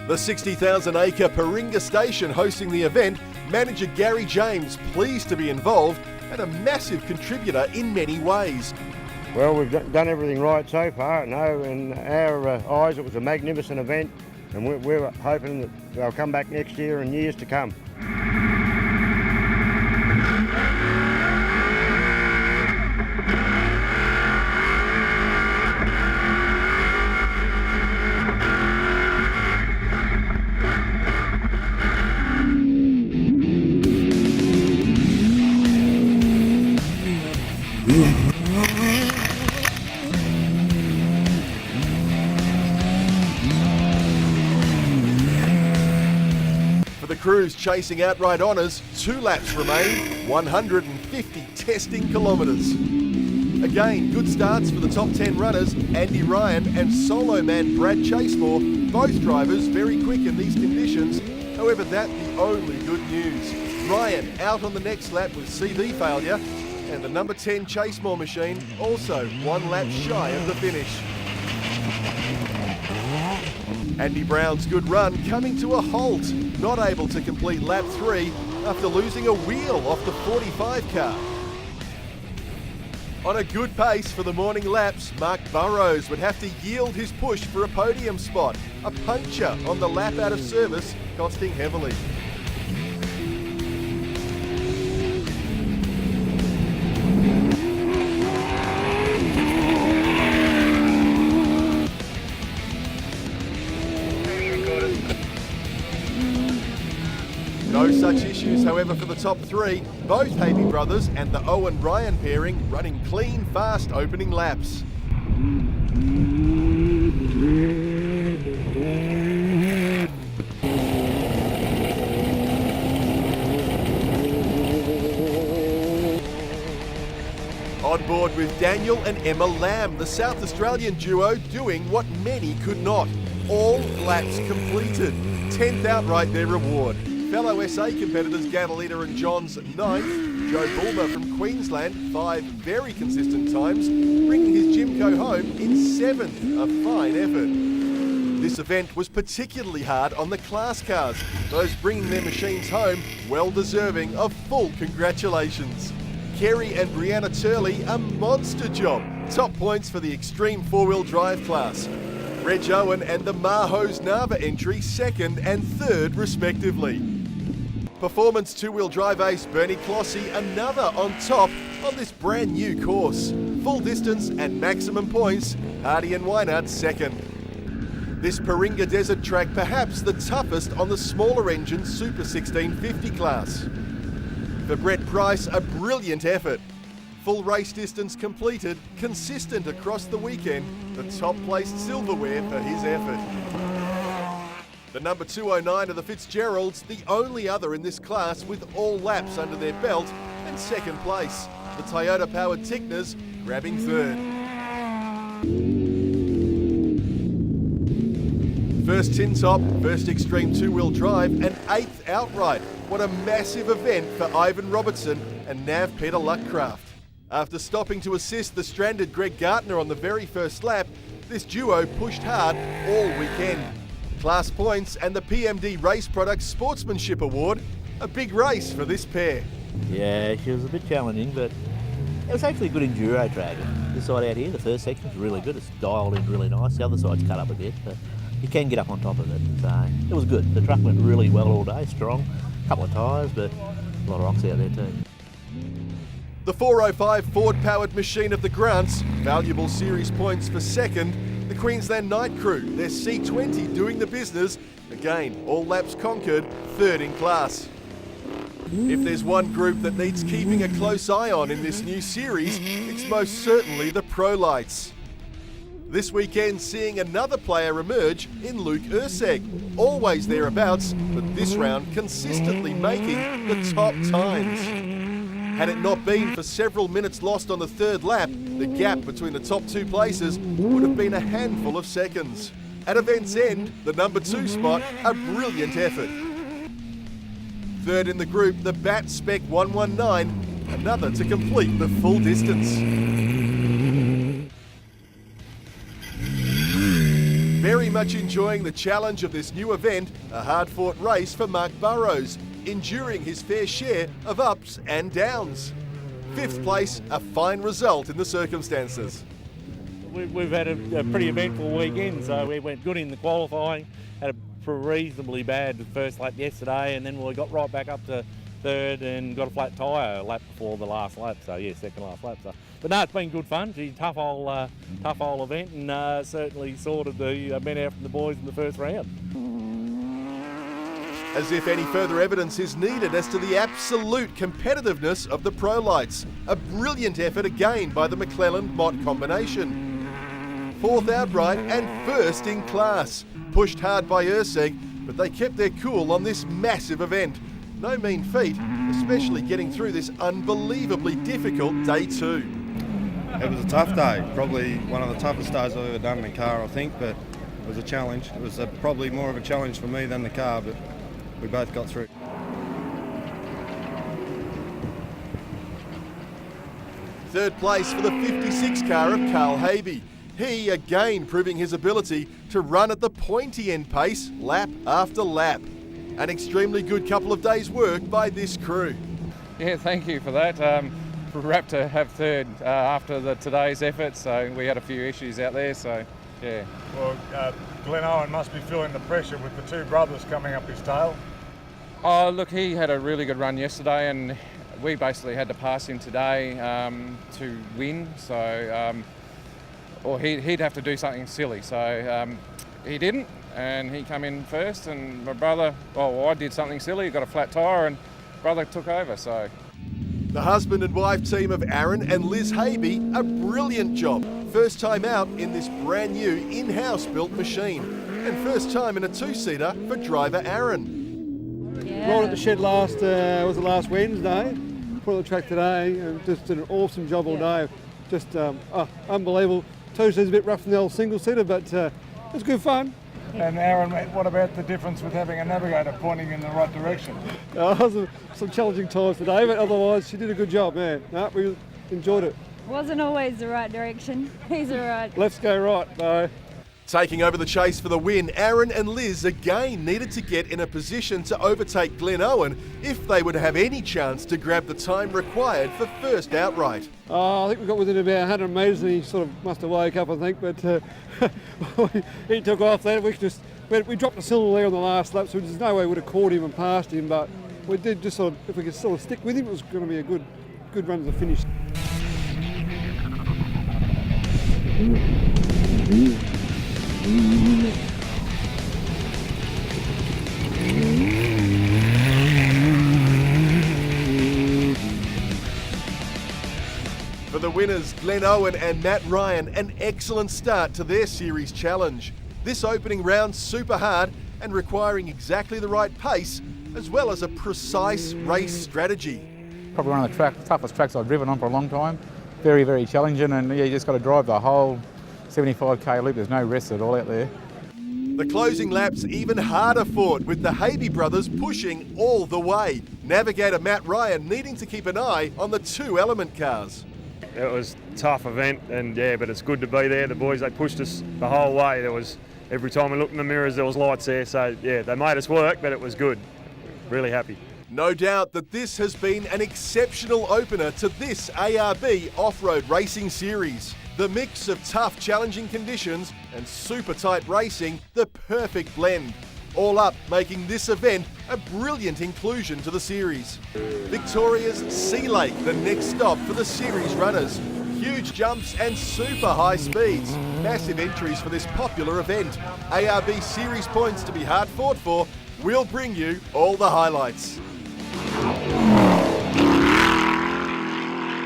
The 60,000-acre Paringa station hosting the event, manager Gary James pleased to be involved and a massive contributor in many ways. Well, we've done everything right so far. No, in our eyes, it was a magnificent event, and we're hoping that they'll come back next year and years to come. For the crews chasing outright honours, 2 laps remain, 150 testing kilometres. Again, good starts for the top 10 runners, Andy Ryan and solo man Brad Chasemore, both drivers very quick in these conditions. However, that the only good news. Ryan out on the next lap with CV failure, and the number 10 Chasemore machine also 1 lap shy of the finish. Andy Brown's good run coming to a halt, not able to complete lap 3 after losing a wheel off the 45 car. On a good pace for the morning laps, Mark Burrows would have to yield his push for a podium spot, a puncture on the lap out of service, costing heavily. No such issues, however, for the top 3. Both Havey brothers and the Owen-Ryan pairing running clean, fast opening laps. On board with Daniel and Emma Lamb, the South Australian duo doing what many could not. All laps completed. 10th outright their reward. Fellow SA competitors Gadalita and Johns 9th, Joe Bulmer from Queensland 5 very consistent times, bringing his Jimco home in 7th, a fine effort. This event was particularly hard on the class cars, those bringing their machines home well deserving of full congratulations. Kerry and Brianna Turley, a monster job, top points for the extreme 4-wheel drive class. Reg Owen and the Mahos Nava entry 2nd and 3rd respectively. Performance 2-wheel drive ace Bernie Clossy another on top on this brand new course. Full distance and maximum points, Hardy and Weinert 2nd. This Paringa Desert track perhaps the toughest on the smaller engine Super 1650 class. For Brett Price, a brilliant effort. Full race distance completed, consistent across the weekend, the top placed silverware for his effort. The number 209 of the Fitzgeralds, the only other in this class with all laps under their belt, and 2nd place. The Toyota-powered Tickners grabbing 3rd. First tin top, first extreme 2-wheel drive, and 8th outright. What a massive event for Ivan Robertson and Nav Peter Luckcraft. After stopping to assist the stranded Greg Gartner on the very first lap, this duo pushed hard all weekend. Class points and the PMD Race Products Sportsmanship Award, a big race for this pair. Yeah, she was a bit challenging, but it was actually a good enduro track. This side out here, the first section's really good. It's dialed in really nice. The other side's cut up a bit, but you can get up on top of it. So it was good. The truck went really well all day, strong. A couple of tyres, but a lot of rocks out there too. The 405 Ford-powered machine of the Grants, valuable series points for 2nd. The Queensland Night Crew, their C20 doing the business. Again, all laps conquered, 3rd in class. If there's one group that needs keeping a close eye on in this new series, it's most certainly the Pro Lights. This weekend seeing another player emerge in Luke Urseg, always thereabouts, but this round consistently making the top times. Had it not been for several minutes lost on the 3rd lap, the gap between the top 2 places would have been a handful of seconds. At event's end, the number 2 spot, a brilliant effort. 3rd in the group, the Bat Spec 119, another to complete the full distance. Very much enjoying the challenge of this new event, a hard-fought race for Mark Burrows, enduring his fair share of ups and downs. 5th place, a fine result in the circumstances. We've had a pretty eventful weekend, so we went good in the qualifying, had a reasonably bad first lap yesterday, and then we got right back up to 3rd and got a flat tyre a lap before the last lap, so yeah, 2nd last lap. So. But no, it's been good fun. Gee, tough old event, and certainly sorted the men out from the boys in the first round. As if any further evidence is needed as to the absolute competitiveness of the Pro Lights. A brilliant effort again by the McClelland-Mott combination. 4th outright and 1st in class. Pushed hard by Urseg, but they kept their cool on this massive event. No mean feat, especially getting through this unbelievably difficult day 2. It was a tough day, probably one of the toughest days I've ever done in a car, I think, but it was a challenge. It was probably more of a challenge for me than the car, but we both got through. Third place for the 56 car of Carl Habe. He again proving his ability to run at the pointy end pace lap after lap. An extremely good couple of days' work by this crew. Yeah, thank you for that. We're apt to have 3rd after today's effort, so we had a few issues out there, so yeah. Well, Glenn Owen must be feeling the pressure with the 2 brothers coming up his tail. Oh, look, he had a really good run yesterday, and we basically had to pass him today to win, so or he'd have to do something silly, so he didn't, and he came in first, and my brother, I did something silly, got a flat tyre, and brother took over, so. The husband and wife team of Aaron and Liz Habe, a brilliant job. First time out in this brand new in-house built machine, and first time in a 2-seater for driver Aaron. Yeah. Rolled at the shed last Wednesday, put on the track today, and just did an awesome job all day. Just unbelievable. 2-seater's a bit rough in the old single-seater, but it's good fun. And Aaron, what about the difference with having a navigator pointing in the right direction? Some challenging times today, but otherwise she did a good job, man. No, we enjoyed it. Wasn't always the right direction. He's all right. Let's go right, though. Taking over the chase for the win, Aaron and Liz again needed to get in a position to overtake Glenn Owen if they would have any chance to grab the time required for first outright. I think we got within about 100 metres and he sort of must have woke up, I think, but he took off then. We dropped the cylinder there on the last lap, so there's no way we would have caught him and passed him, but we did just sort of, if we could sort of stick with him, it was going to be a good run to the finish. For the winners, Glenn Owen and Matt Ryan, an excellent start to their series challenge. This opening round super hard and requiring exactly the right pace, as well as a precise race strategy. Probably one of the toughest tracks I've driven on for a long time. Very, very challenging, and yeah, you just got to drive the whole 75k loop. There's no rest at all out there. The closing laps even harder fought, with the Habe brothers pushing all the way. Navigator Matt Ryan needing to keep an eye on the 2 element cars. It was a tough event, and yeah, but it's good to be there. The boys, they pushed us the whole way. Every time we looked in the mirrors, there was lights there. So yeah, they made us work, but it was good. Really happy. No doubt that this has been an exceptional opener to this ARB off-road racing series. The mix of tough, challenging conditions and super tight racing, the perfect blend. All up, making this event a brilliant inclusion to the series. Victoria's Sea Lake, the next stop for the series runners. Huge jumps and super high speeds. Massive entries for this popular event. ARB series points to be hard fought for. We'll bring you all the highlights.